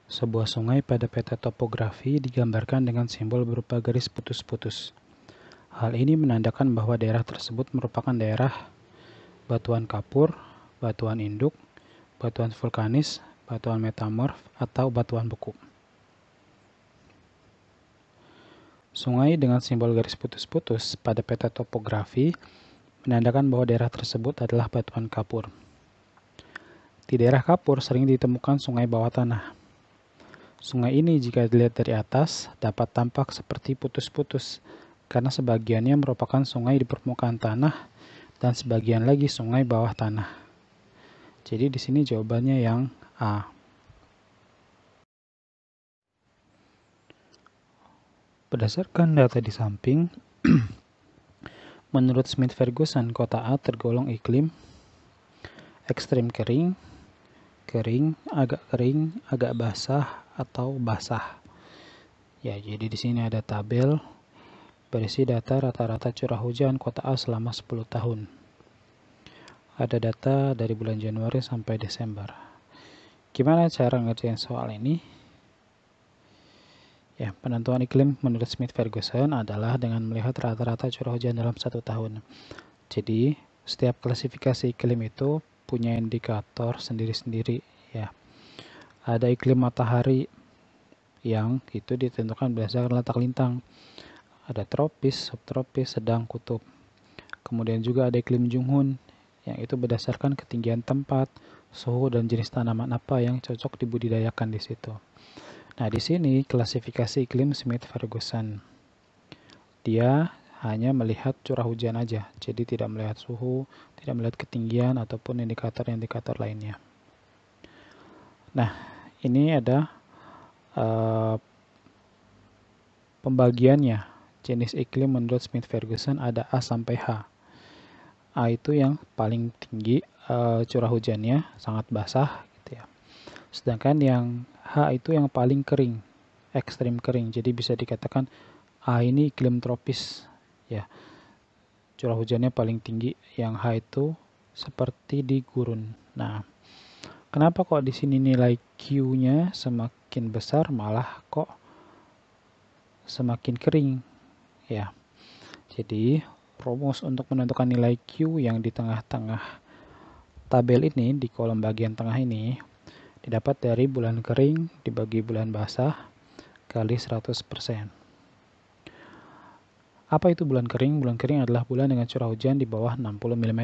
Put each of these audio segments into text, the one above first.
Sebuah sungai pada peta topografi digambarkan dengan simbol berupa garis putus-putus. Hal ini menandakan bahwa daerah tersebut merupakan daerah batuan kapur, batuan induk, batuan vulkanis, batuan metamorf, atau batuan beku. Sungai dengan simbol garis putus-putus pada peta topografi menandakan bahwa daerah tersebut adalah batuan kapur. Di daerah kapur sering ditemukan sungai bawah tanah. Sungai ini jika dilihat dari atas dapat tampak seperti putus-putus karena sebagiannya merupakan sungai di permukaan tanah dan sebagian lagi sungai bawah tanah. Jadi di sini jawabannya yang A. Berdasarkan data di samping, menurut Smith-Ferguson, kota A tergolong iklim ekstrem kering, agak basah, atau basah. Ya, jadi di sini ada tabel berisi data rata-rata curah hujan kota A selama 10 tahun. Ada data dari bulan Januari sampai Desember. Gimana cara ngerjain soal ini? Ya, penentuan iklim menurut Smith-Ferguson adalah dengan melihat rata-rata curah hujan dalam 1 tahun. Jadi, setiap klasifikasi iklim itu punya indikator sendiri-sendiri, ya. Ada iklim matahari yang itu ditentukan berdasarkan letak lintang. Ada tropis, subtropis, sedang, kutub. Kemudian juga ada iklim Junghun yang itu berdasarkan ketinggian tempat, suhu, dan jenis tanaman apa yang cocok dibudidayakan di situ. Nah, di sini klasifikasi iklim Smith-Ferguson. Dia hanya melihat curah hujan aja, jadi tidak melihat suhu, tidak melihat ketinggian, ataupun indikator-indikator lainnya. Nah, ini ada pembagiannya. Jenis iklim menurut Smith-Ferguson ada A sampai H. A itu yang paling tinggi curah hujannya, sangat basah gitu ya. Sedangkan yang H itu yang paling kering, ekstrim kering. Jadi bisa dikatakan A ini iklim tropis ya. Curah hujannya paling tinggi. Yang H itu seperti di gurun. Nah, kenapa kok di sini nilai Q-nya semakin besar malah kok semakin kering? Ya. Jadi, rumus untuk menentukan nilai Q yang di tengah-tengah tabel ini, di kolom bagian tengah ini, didapat dari bulan kering dibagi bulan basah kali 100%. Apa itu bulan kering? Bulan kering adalah bulan dengan curah hujan di bawah 60 mm.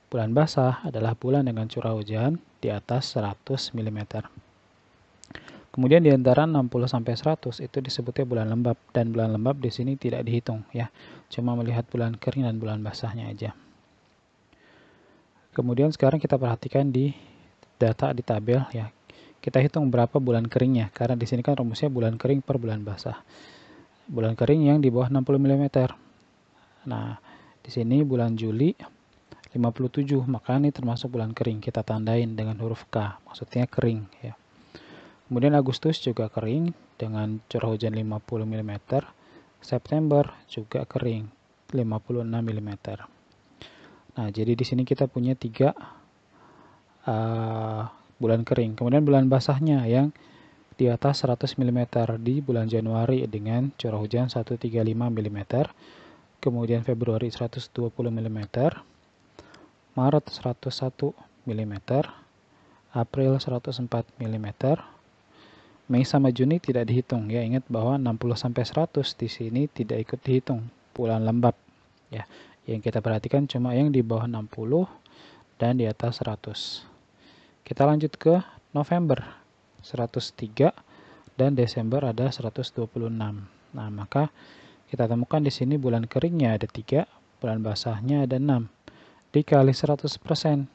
Bulan basah adalah bulan dengan curah hujan di atas 100 mm. Kemudian di antara 60 sampai 100 itu disebutnya bulan lembab, dan bulan lembab di sini tidak dihitung ya. Cuma melihat bulan kering dan bulan basahnya aja. Kemudian sekarang kita perhatikan di data di tabel ya. Kita hitung berapa bulan keringnya karena di sini kan rumusnya bulan kering per bulan basah. Bulan kering yang di bawah 60 mm. Nah, di sini bulan Juli 57, maka ini termasuk bulan kering. Kita tandain dengan huruf K, maksudnya kering ya. Kemudian Agustus juga kering dengan curah hujan 50 mm. September juga kering 56 mm. Nah, jadi di sini kita punya 3 bulan kering. Kemudian bulan basahnya yang di atas 100 mm di bulan Januari dengan curah hujan 135 mm. Kemudian Februari 120 mm. Maret 101 mm. April 104 mm. Mei sama Juni tidak dihitung ya. Ingat bahwa 60 sampai 100 di sini tidak ikut dihitung bulan lembab ya. Yang kita perhatikan cuma yang di bawah 60 dan di atas 100. Kita lanjut ke November 103 dan Desember ada 126. Nah, maka kita temukan di sini bulan keringnya ada 3, bulan basahnya ada 6. Dikali 100%.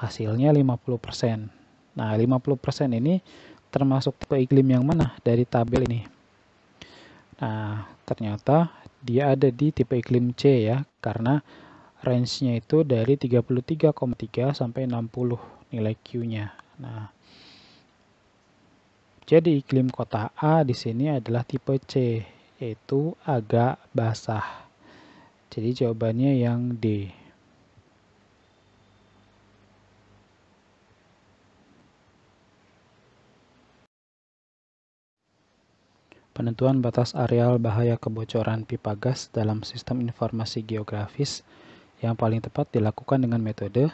Hasilnya 50%. Nah, 50% ini termasuk tipe iklim yang mana dari tabel ini? Nah, ternyata dia ada di tipe iklim C ya, karena range-nya itu dari 33,3 sampai 60 nilai Q-nya. Nah, jadi iklim kota A di sini adalah tipe C, yaitu agak basah. Jadi jawabannya yang D. Penentuan batas areal bahaya kebocoran pipa gas dalam sistem informasi geografis yang paling tepat dilakukan dengan metode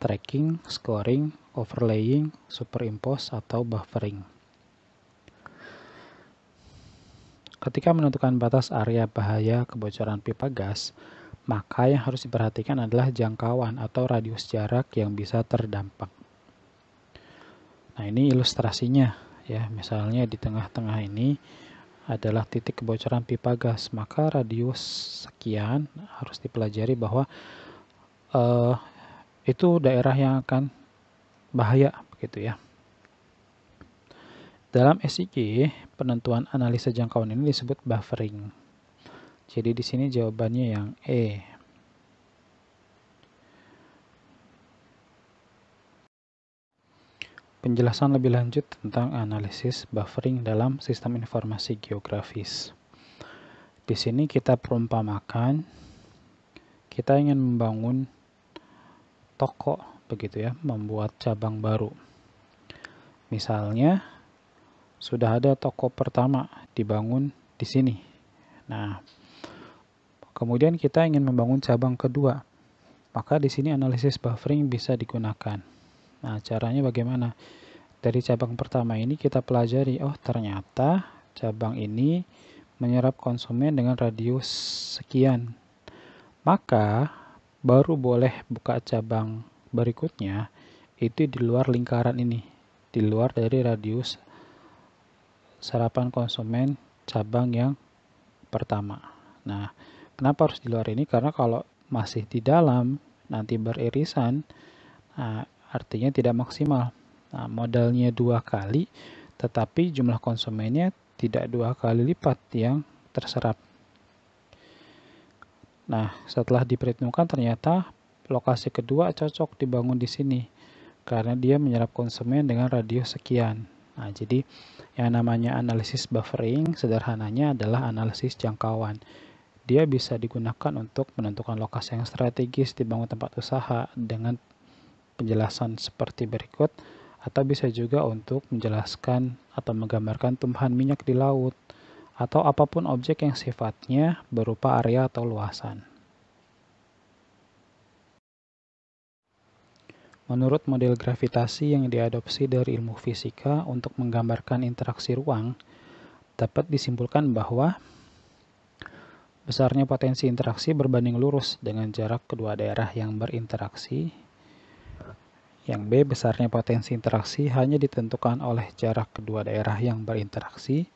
tracking, scoring, overlaying, superimpose, atau buffering. Ketika menentukan batas area bahaya kebocoran pipa gas, maka yang harus diperhatikan adalah jangkauan atau radius jarak yang bisa terdampak. Nah, ini ilustrasinya ya. Misalnya di tengah-tengah ini adalah titik kebocoran pipa gas, maka radius sekian harus dipelajari bahwa itu daerah yang akan bahaya begitu ya. Dalam SIG, penentuan analisa jangkauan ini disebut buffering. Jadi di sini jawabannya yang E. Penjelasan lebih lanjut tentang analisis buffering dalam sistem informasi geografis. Di sini kita perumpamakan kita ingin membangun toko begitu ya, membuat cabang baru. Misalnya sudah ada toko pertama dibangun di sini. Nah, kemudian kita ingin membangun cabang kedua. Maka di sini analisis buffering bisa digunakan. Nah, caranya bagaimana? Dari cabang pertama ini kita pelajari, oh ternyata cabang ini menyerap konsumen dengan radius sekian. Maka baru boleh buka cabang berikutnya itu di luar lingkaran ini, di luar dari radius serapan konsumen cabang yang pertama. Nah, kenapa harus di luar ini? Karena kalau masih di dalam, nanti beririsan, nah, artinya tidak maksimal. Nah, modalnya 2 kali, tetapi jumlah konsumennya tidak 2 kali lipat yang terserap. Nah, setelah diperhitungkan ternyata lokasi kedua cocok dibangun di sini, karena dia menyerap konsumen dengan radius sekian. Nah, jadi yang namanya analisis buffering sederhananya adalah analisis jangkauan. Dia bisa digunakan untuk menentukan lokasi yang strategis dibangun tempat usaha dengan penjelasan seperti berikut, atau bisa juga untuk menjelaskan atau menggambarkan tumpahan minyak di laut, atau apapun objek yang sifatnya berupa area atau luasan. Menurut model gravitasi yang diadopsi dari ilmu fisika untuk menggambarkan interaksi ruang, dapat disimpulkan bahwa besarnya potensi interaksi berbanding lurus dengan jarak kedua daerah yang berinteraksi. Yang B, besarnya potensi interaksi hanya ditentukan oleh jarak kedua daerah yang berinteraksi.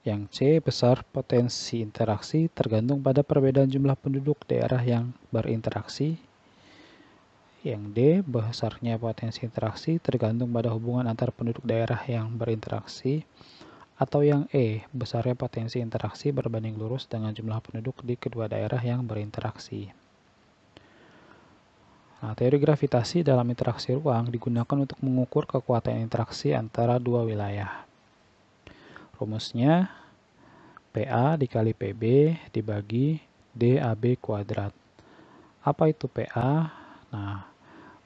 Yang C, besar potensi interaksi tergantung pada perbedaan jumlah penduduk daerah yang berinteraksi. Yang D, besarnya potensi interaksi tergantung pada hubungan antar penduduk daerah yang berinteraksi. Atau yang E, besarnya potensi interaksi berbanding lurus dengan jumlah penduduk di kedua daerah yang berinteraksi. Nah, teori gravitasi dalam interaksi ruang digunakan untuk mengukur kekuatan interaksi antara dua wilayah. Rumusnya PA dikali PB dibagi DAB kuadrat. Apa itu PA? Nah,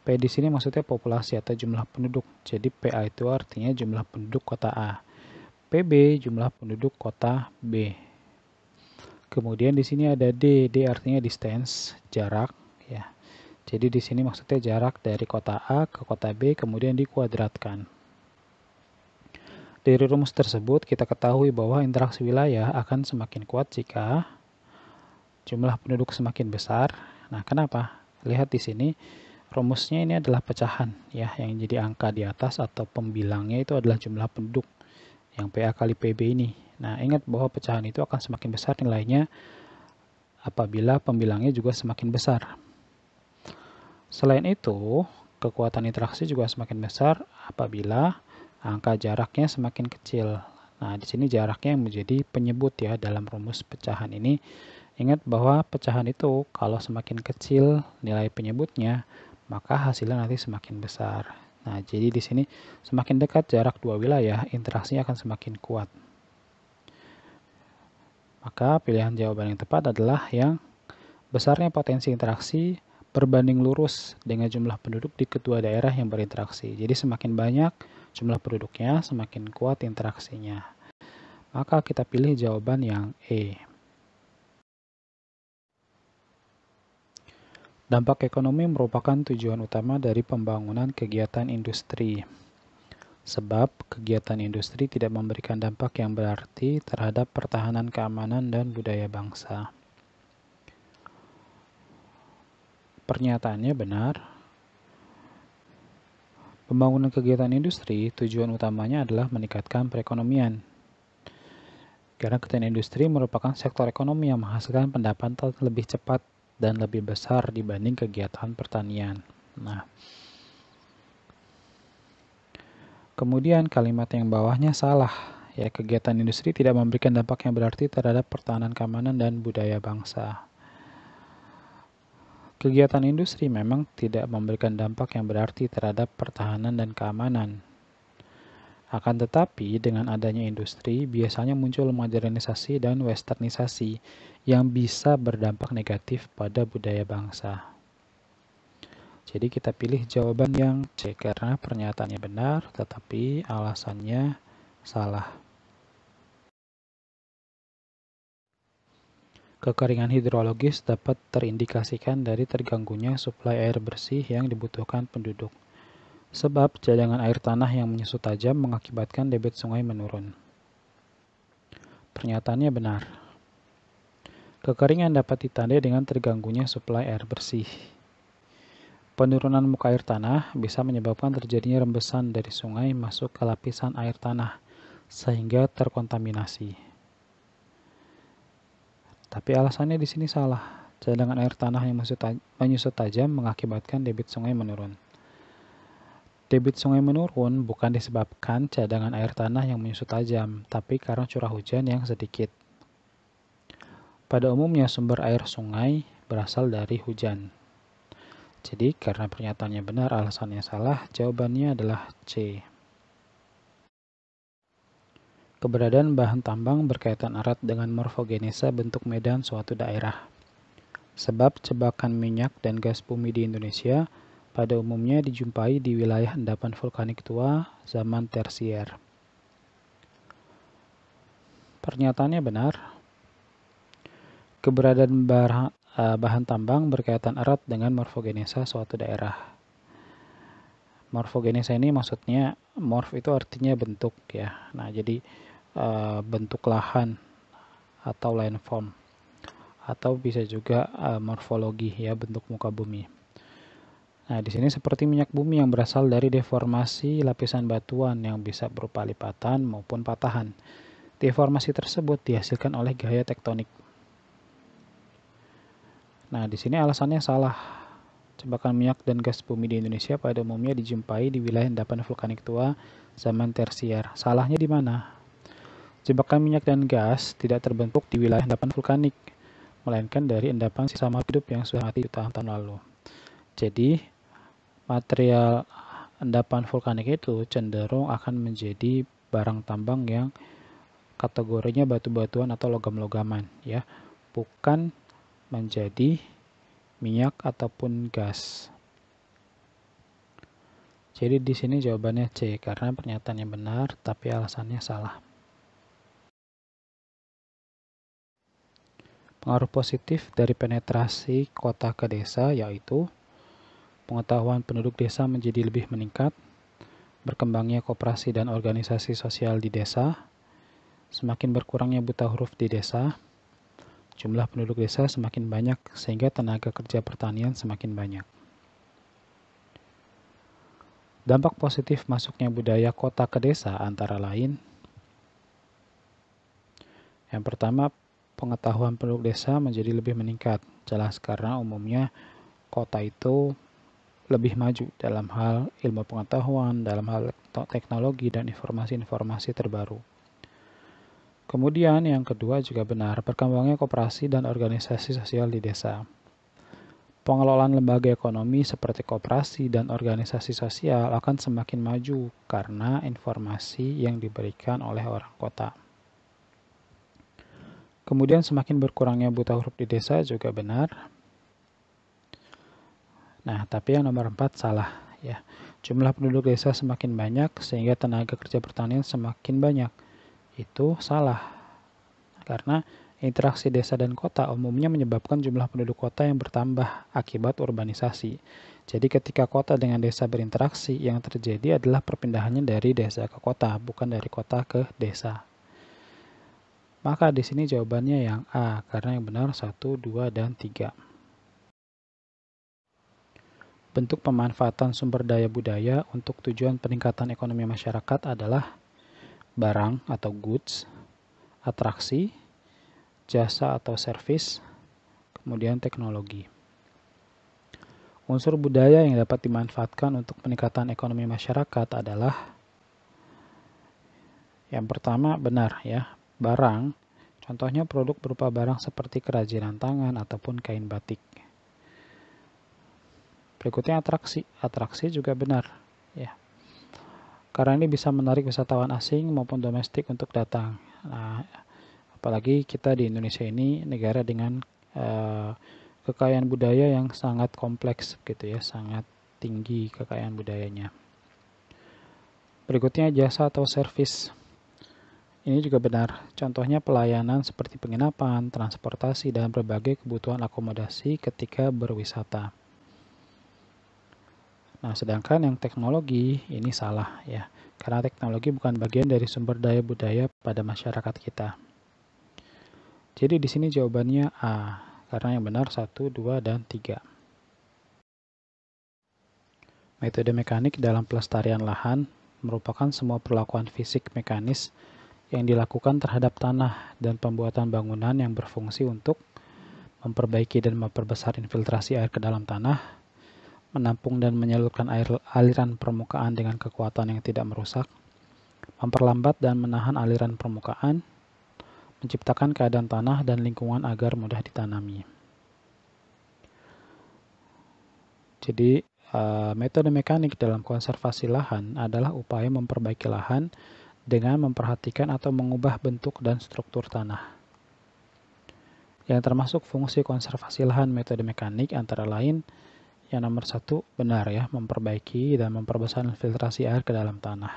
P di sini maksudnya populasi atau jumlah penduduk. Jadi PA itu artinya jumlah penduduk kota A. PB jumlah penduduk kota B. Kemudian di sini ada D. D artinya distance, jarak ya. Jadi di sini maksudnya jarak dari kota A ke kota B kemudian dikuadratkan. Dari rumus tersebut kita ketahui bahwa interaksi wilayah akan semakin kuat jika jumlah penduduk semakin besar. Nah, kenapa? Lihat di sini. Rumusnya ini adalah pecahan ya, yang jadi angka di atas atau pembilangnya itu adalah jumlah penduduk yang PA kali PB ini. Nah, ingat bahwa pecahan itu akan semakin besar nilainya apabila pembilangnya juga semakin besar. Selain itu, kekuatan interaksi juga semakin besar apabila angka jaraknya semakin kecil. Nah, di sini jaraknya yang menjadi penyebut ya dalam rumus pecahan ini. Ingat bahwa pecahan itu kalau semakin kecil nilai penyebutnya, maka hasilnya nanti semakin besar. Nah, jadi di sini semakin dekat jarak dua wilayah, interaksinya akan semakin kuat. Maka pilihan jawaban yang tepat adalah yang besarnya potensi interaksi berbanding lurus dengan jumlah penduduk di kedua daerah yang berinteraksi. Jadi semakin banyak jumlah penduduknya, semakin kuat interaksinya. Maka kita pilih jawaban yang E. Dampak ekonomi merupakan tujuan utama dari pembangunan kegiatan industri. Sebab kegiatan industri tidak memberikan dampak yang berarti terhadap pertahanan keamanan dan budaya bangsa. Pernyataannya benar. Pembangunan kegiatan industri tujuan utamanya adalah meningkatkan perekonomian. Karena kegiatan industri merupakan sektor ekonomi yang menghasilkan pendapatan lebih cepat dan lebih besar dibanding kegiatan pertanian. Nah, kemudian kalimat yang bawahnya salah. Ya, kegiatan industri tidak memberikan dampak yang berarti terhadap pertahanan keamanan dan budaya bangsa. Kegiatan industri memang tidak memberikan dampak yang berarti terhadap pertahanan dan keamanan. Akan tetapi, dengan adanya industri, biasanya muncul modernisasi dan westernisasi yang bisa berdampak negatif pada budaya bangsa. Jadi kita pilih jawaban yang C karena pernyataannya benar, tetapi alasannya salah. Kekeringan hidrologis dapat terindikasikan dari terganggunya suplai air bersih yang dibutuhkan penduduk. Sebab cadangan air tanah yang menyusut tajam mengakibatkan debit sungai menurun. Pernyataannya benar. Kekeringan dapat ditandai dengan terganggunya suplai air bersih. Penurunan muka air tanah bisa menyebabkan terjadinya rembesan dari sungai masuk ke lapisan air tanah, sehingga terkontaminasi. Tapi alasannya di sini salah. Cadangan air tanah yang menyusut tajam mengakibatkan debit sungai menurun. Debit sungai menurun bukan disebabkan cadangan air tanah yang menyusut tajam, tapi karena curah hujan yang sedikit. Pada umumnya sumber air sungai berasal dari hujan. Jadi karena pernyataannya benar, alasannya salah, jawabannya adalah C. Keberadaan bahan tambang berkaitan erat dengan morfogenesa bentuk medan suatu daerah. Sebab jebakan minyak dan gas bumi di Indonesia pada umumnya dijumpai di wilayah endapan vulkanik tua zaman tersier. Pernyataannya benar. Keberadaan bahan tambang berkaitan erat dengan morfogenesa suatu daerah. Morfogenesa ini maksudnya, morf itu artinya bentuk ya. Nah, jadi bentuk lahan atau landform, atau bisa juga morfologi ya, bentuk muka bumi. Nah, di sini seperti minyak bumi yang berasal dari deformasi lapisan batuan yang bisa berupa lipatan maupun patahan. Deformasi tersebut dihasilkan oleh gaya tektonik. Nah, di sini alasannya salah. Jebakan minyak dan gas bumi di Indonesia pada umumnya dijumpai di wilayah endapan vulkanik tua zaman tersier. Salahnya di mana? Jebakan minyak dan gas tidak terbentuk di wilayah endapan vulkanik, melainkan dari endapan sisa makhluk hidup yang sudah mati jutaan tahun lalu. Jadi, material endapan vulkanik itu cenderung akan menjadi barang tambang yang kategorinya batu-batuan atau logam-logaman, ya, bukan menjadi minyak ataupun gas. Jadi di sini jawabannya C karena pernyataannya benar tapi alasannya salah. Pengaruh positif dari penetrasi kota ke desa yaitu pengetahuan penduduk desa menjadi lebih meningkat, berkembangnya koperasi dan organisasi sosial di desa, semakin berkurangnya buta huruf di desa, jumlah penduduk desa semakin banyak sehingga tenaga kerja pertanian semakin banyak. Dampak positif masuknya budaya kota ke desa antara lain, yang pertama, pengetahuan penduduk desa menjadi lebih meningkat. Jelas karena umumnya kota itu lebih maju dalam hal ilmu pengetahuan, dalam hal teknologi dan informasi-informasi terbaru. Kemudian yang kedua juga benar, berkembangnya koperasi dan organisasi sosial di desa. Pengelolaan lembaga ekonomi seperti koperasi dan organisasi sosial akan semakin maju karena informasi yang diberikan oleh orang kota. Kemudian semakin berkurangnya buta huruf di desa juga benar. Nah, tapi yang nomor 4 salah ya. Jumlah penduduk desa semakin banyak sehingga tenaga kerja pertanian semakin banyak. itu salah. Karena interaksi desa dan kota umumnya menyebabkan jumlah penduduk kota yang bertambah akibat urbanisasi. Jadi ketika kota dengan desa berinteraksi, yang terjadi adalah perpindahannya dari desa ke kota, bukan dari kota ke desa. Maka di sini jawabannya yang A, karena yang benar 1, 2, dan 3. Bentuk pemanfaatan sumber daya budaya untuk tujuan peningkatan ekonomi masyarakat adalah barang atau goods, atraksi, jasa atau service, kemudian teknologi. Unsur budaya yang dapat dimanfaatkan untuk peningkatan ekonomi masyarakat adalah yang pertama benar ya, barang. Contohnya produk berupa barang seperti kerajinan tangan ataupun kain batik. Berikutnya atraksi. Atraksi juga benar ya. Karena ini bisa menarik wisatawan asing maupun domestik untuk datang. Nah, apalagi kita di Indonesia ini negara dengan kekayaan budaya yang sangat kompleks gitu ya, sangat tinggi kekayaan budayanya. Berikutnya jasa atau servis. Ini juga benar. Contohnya pelayanan seperti penginapan, transportasi, dan berbagai kebutuhan akomodasi ketika berwisata. Nah, sedangkan yang teknologi ini salah ya. Karena teknologi bukan bagian dari sumber daya budaya pada masyarakat kita. Jadi di sini jawabannya A, karena yang benar 1, 2, dan 3. Metode mekanik dalam pelestarian lahan merupakan semua perlakuan fisik mekanis yang dilakukan terhadap tanah dan pembuatan bangunan yang berfungsi untuk memperbaiki dan memperbesar infiltrasi air ke dalam tanah, menampung dan menyalurkan aliran permukaan dengan kekuatan yang tidak merusak, memperlambat dan menahan aliran permukaan, menciptakan keadaan tanah dan lingkungan agar mudah ditanami. Jadi, metode mekanik dalam konservasi lahan adalah upaya memperbaiki lahan dengan memperhatikan atau mengubah bentuk dan struktur tanah. Yang termasuk fungsi konservasi lahan metode mekanik antara lain yang nomor 1 benar ya, memperbaiki dan memperbesar infiltrasi air ke dalam tanah.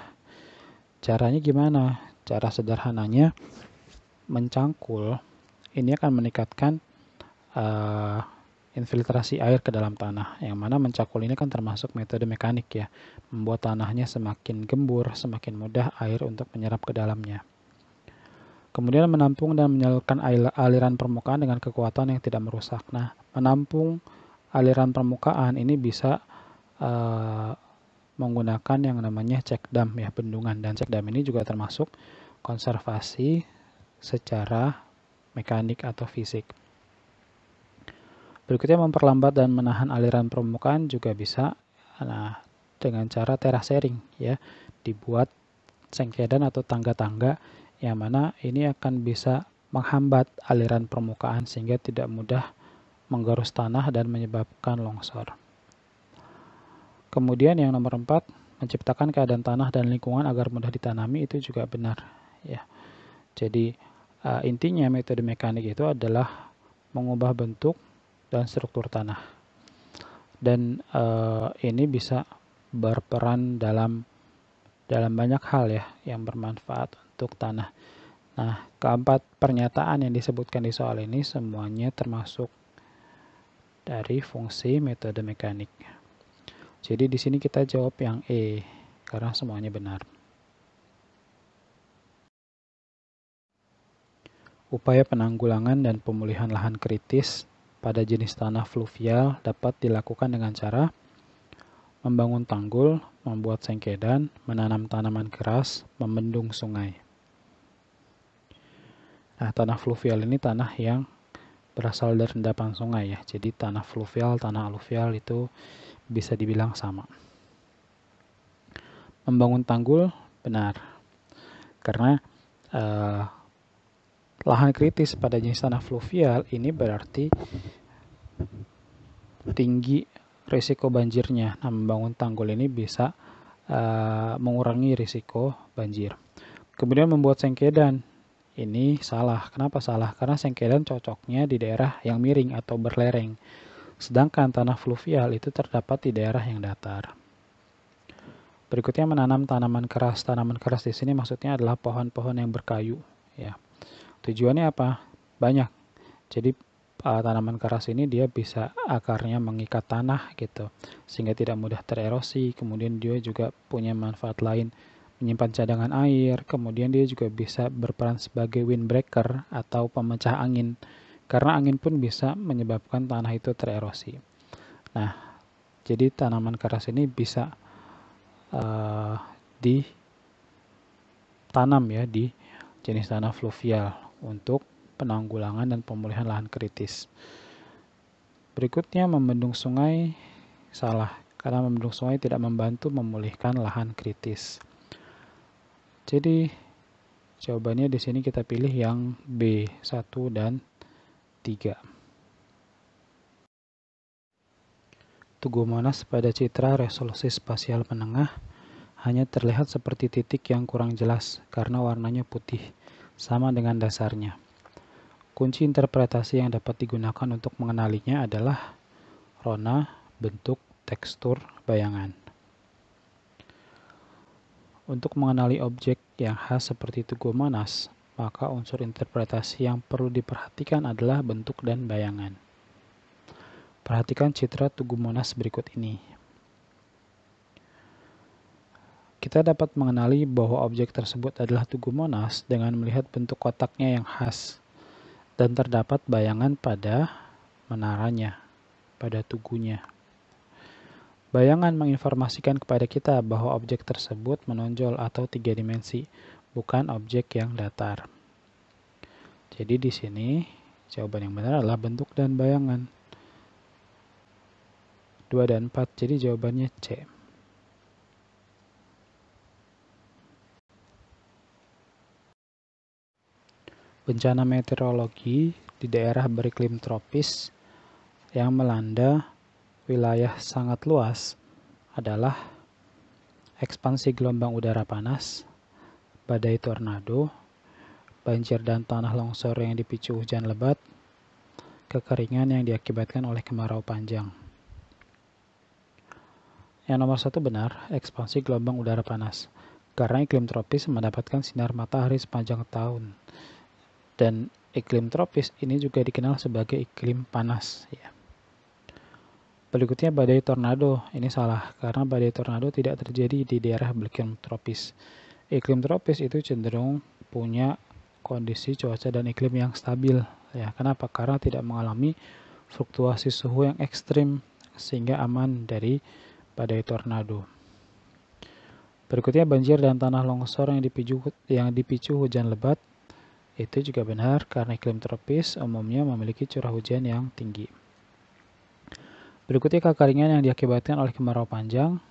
Caranya gimana? Cara sederhananya mencangkul ini akan meningkatkan infiltrasi air ke dalam tanah, yang mana mencangkul ini kan termasuk metode mekanik ya, membuat tanahnya semakin gembur, semakin mudah air untuk menyerap ke dalamnya. Kemudian menampung dan menyalurkan aliran permukaan dengan kekuatan yang tidak merusak. Nah, menampung aliran permukaan ini bisa menggunakan yang namanya check dam ya, bendungan, dan check dam ini juga termasuk konservasi secara mekanik atau fisik. Berikutnya memperlambat dan menahan aliran permukaan juga bisa dengan cara terasering ya, dibuat sengkedan atau tangga-tangga yang mana ini akan bisa menghambat aliran permukaan sehingga tidak mudah menggerus tanah dan menyebabkan longsor. Kemudian yang nomor 4, menciptakan keadaan tanah dan lingkungan agar mudah ditanami, itu juga benar ya. Jadi intinya metode mekanik itu adalah mengubah bentuk dan struktur tanah. Dan ini bisa berperan dalam banyak hal ya yang bermanfaat untuk tanah. Nah, keempat pernyataan yang disebutkan di soal ini semuanya termasuk dari fungsi metode mekanik. Jadi di sini kita jawab yang E karena semuanya benar. Upaya penanggulangan dan pemulihan lahan kritis pada jenis tanah fluvial dapat dilakukan dengan cara membangun tanggul, membuat sengkedan, menanam tanaman keras, membendung sungai. Nah, tanah fluvial ini tanah yang berasal dari endapan sungai ya. Jadi tanah fluvial, tanah aluvial itu bisa dibilang sama. Membangun tanggul benar. Karena lahan kritis pada jenis tanah fluvial ini berarti tinggi risiko banjirnya. Nah, membangun tanggul ini bisa mengurangi risiko banjir. Kemudian membuat sengkedan. Ini salah. Kenapa salah? Karena sengkedan cocoknya di daerah yang miring atau berlereng. Sedangkan tanah fluvial itu terdapat di daerah yang datar. Berikutnya menanam tanaman keras. Tanaman keras di sini maksudnya adalah pohon-pohon yang berkayu, ya. Tujuannya apa? Banyak. Jadi tanaman keras ini dia bisa akarnya mengikat tanah gitu, sehingga tidak mudah tererosi. Kemudian dia juga punya manfaat lain, menyimpan cadangan air. Kemudian dia juga bisa berperan sebagai windbreaker atau pemecah angin, karena angin pun bisa menyebabkan tanah itu tererosi. Nah, jadi tanaman keras ini bisa ditanam ya di jenis tanah fluvial untuk penanggulangan dan pemulihan lahan kritis. Berikutnya, membendung sungai salah, karena membendung sungai tidak membantu memulihkan lahan kritis. Jadi jawabannya di sini kita pilih yang B, 1 dan 3. Tugu Monas pada citra resolusi spasial menengah hanya terlihat seperti titik yang kurang jelas karena warnanya putih, sama dengan dasarnya. Kunci interpretasi yang dapat digunakan untuk mengenalinya adalah rona, bentuk, tekstur, bayangan. Untuk mengenali objek yang khas seperti Tugu Monas, maka unsur interpretasi yang perlu diperhatikan adalah bentuk dan bayangan. Perhatikan citra Tugu Monas berikut ini. Kita dapat mengenali bahwa objek tersebut adalah Tugu Monas dengan melihat bentuk kotaknya yang khas, dan terdapat bayangan pada menaranya, pada tugunya. Bayangan menginformasikan kepada kita bahwa objek tersebut menonjol atau 3 dimensi, bukan objek yang datar. Jadi di sini jawaban yang benar adalah bentuk dan bayangan. 2 dan 4, jadi jawabannya C. Bencana meteorologi di daerah beriklim tropis yang melanda wilayah sangat luas adalah ekspansi gelombang udara panas, badai tornado, banjir dan tanah longsor yang dipicu hujan lebat, kekeringan yang diakibatkan oleh kemarau panjang. Yang nomor 1 benar, ekspansi gelombang udara panas. Karena iklim tropis mendapatkan sinar matahari sepanjang tahun. Dan iklim tropis ini juga dikenal sebagai iklim panas. Ya. Berikutnya badai tornado. Ini salah, karena badai tornado tidak terjadi di daerah beriklim tropis. Iklim tropis itu cenderung punya kondisi cuaca dan iklim yang stabil. Ya, kenapa? Karena tidak mengalami fluktuasi suhu yang ekstrim, sehingga aman dari badai tornado. Berikutnya banjir dan tanah longsor yang dipicu hujan lebat. Itu juga benar karena iklim tropis umumnya memiliki curah hujan yang tinggi. Berikutnya kekeringan yang diakibatkan oleh kemarau panjang.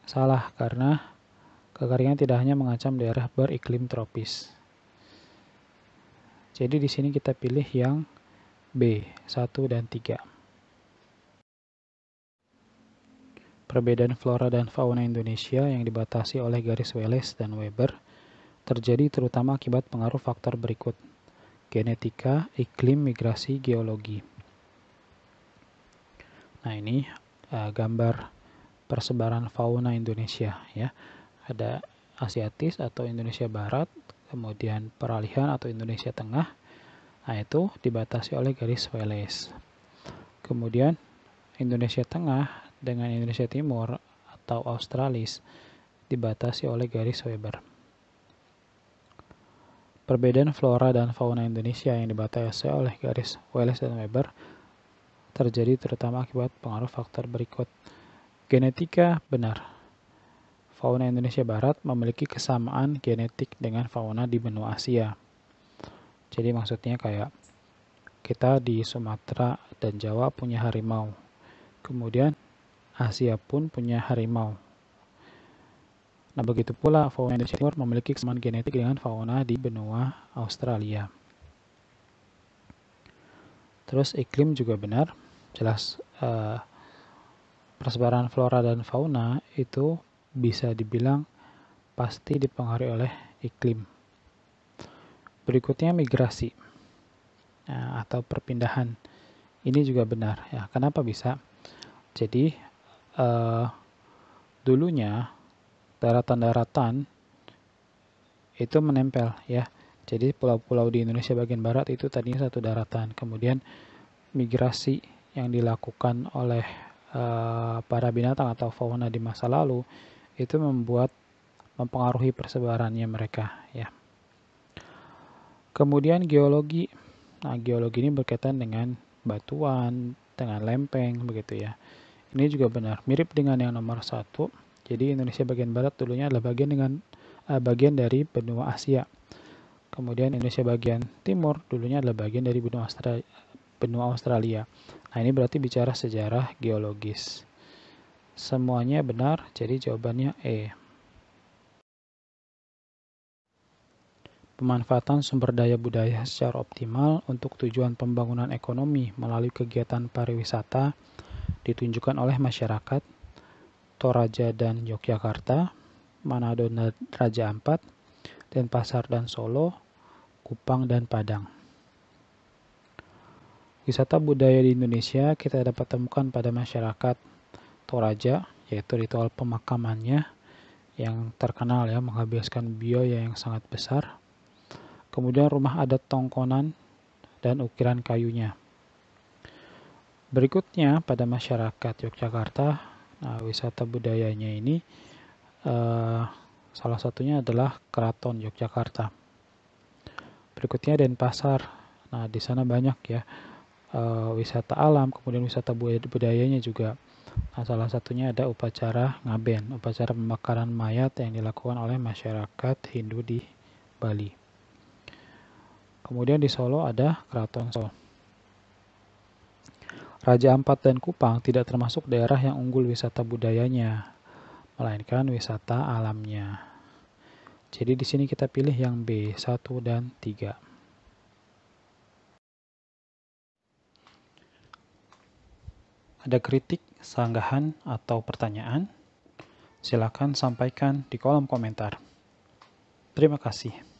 Salah, karena kekeringan tidak hanya mengancam daerah beriklim tropis. Jadi di sini kita pilih yang B, 1 dan 3. Perbedaan flora dan fauna Indonesia yang dibatasi oleh garis Wallace dan Weber terjadi terutama akibat pengaruh faktor berikut: genetika, iklim, migrasi, geologi. Nah, ini gambar persebaran fauna Indonesia ya. Ada Asiatis atau Indonesia Barat, kemudian peralihan atau Indonesia Tengah. Nah, itu dibatasi oleh garis Wallace. Kemudian Indonesia Tengah dengan Indonesia Timur atau Australis dibatasi oleh garis Weber. Perbedaan flora dan fauna Indonesia yang dibatasi oleh garis Wallace dan Weber terjadi terutama akibat pengaruh faktor berikut. Genetika benar. Fauna Indonesia Barat memiliki kesamaan genetik dengan fauna di benua Asia. Jadi maksudnya kayak kita di Sumatera dan Jawa punya harimau. Kemudian Asia pun punya harimau. Nah, begitu pula fauna Indonesia Timur memiliki kesamaan genetik dengan fauna di benua Australia. Terus iklim juga benar. Jelas persebaran flora dan fauna itu bisa dibilang pasti dipengaruhi oleh iklim. Berikutnya migrasi atau perpindahan. Ini juga benar ya. Kenapa bisa? Jadi dulunya daratan-daratan itu menempel ya. Jadi pulau-pulau di Indonesia bagian barat itu tadinya satu daratan. Kemudian migrasi yang dilakukan oleh para binatang atau fauna di masa lalu itu mempengaruhi persebarannya mereka ya. Kemudian geologi. Nah, geologi ini berkaitan dengan batuan, dengan lempeng begitu ya. Ini juga benar, mirip dengan yang nomor 1. Jadi Indonesia bagian barat dulunya adalah bagian dari benua Asia. Kemudian Indonesia bagian timur dulunya adalah bagian dari benua Australia. Nah, ini berarti bicara sejarah geologis. Semuanya benar, jadi jawabannya E. Pemanfaatan sumber daya budaya secara optimal untuk tujuan pembangunan ekonomi melalui kegiatan pariwisata ditunjukkan oleh masyarakat Toraja dan Yogyakarta, Manado dan Raja Ampat, Denpasar dan Solo, Kupang dan Padang. Wisata budaya di Indonesia kita dapat temukan pada masyarakat Toraja, yaitu ritual pemakamannya yang terkenal ya, menghabiskan biaya yang sangat besar. Kemudian rumah adat Tongkonan dan ukiran kayunya. Berikutnya pada masyarakat Yogyakarta, wisata budayanya ini salah satunya adalah Keraton Yogyakarta. Berikutnya Denpasar. Nah, di sana banyak ya wisata alam, kemudian wisata budayanya juga. Nah, salah satunya ada upacara ngaben, upacara pembakaran mayat yang dilakukan oleh masyarakat Hindu di Bali. Kemudian di Solo ada Keraton Solo. Raja Ampat dan Kupang tidak termasuk daerah yang unggul wisata budayanya, melainkan wisata alamnya. Jadi di sini kita pilih yang B, 1 dan 3. Ada kritik, sanggahan, atau pertanyaan? Silakan sampaikan di kolom komentar. Terima kasih.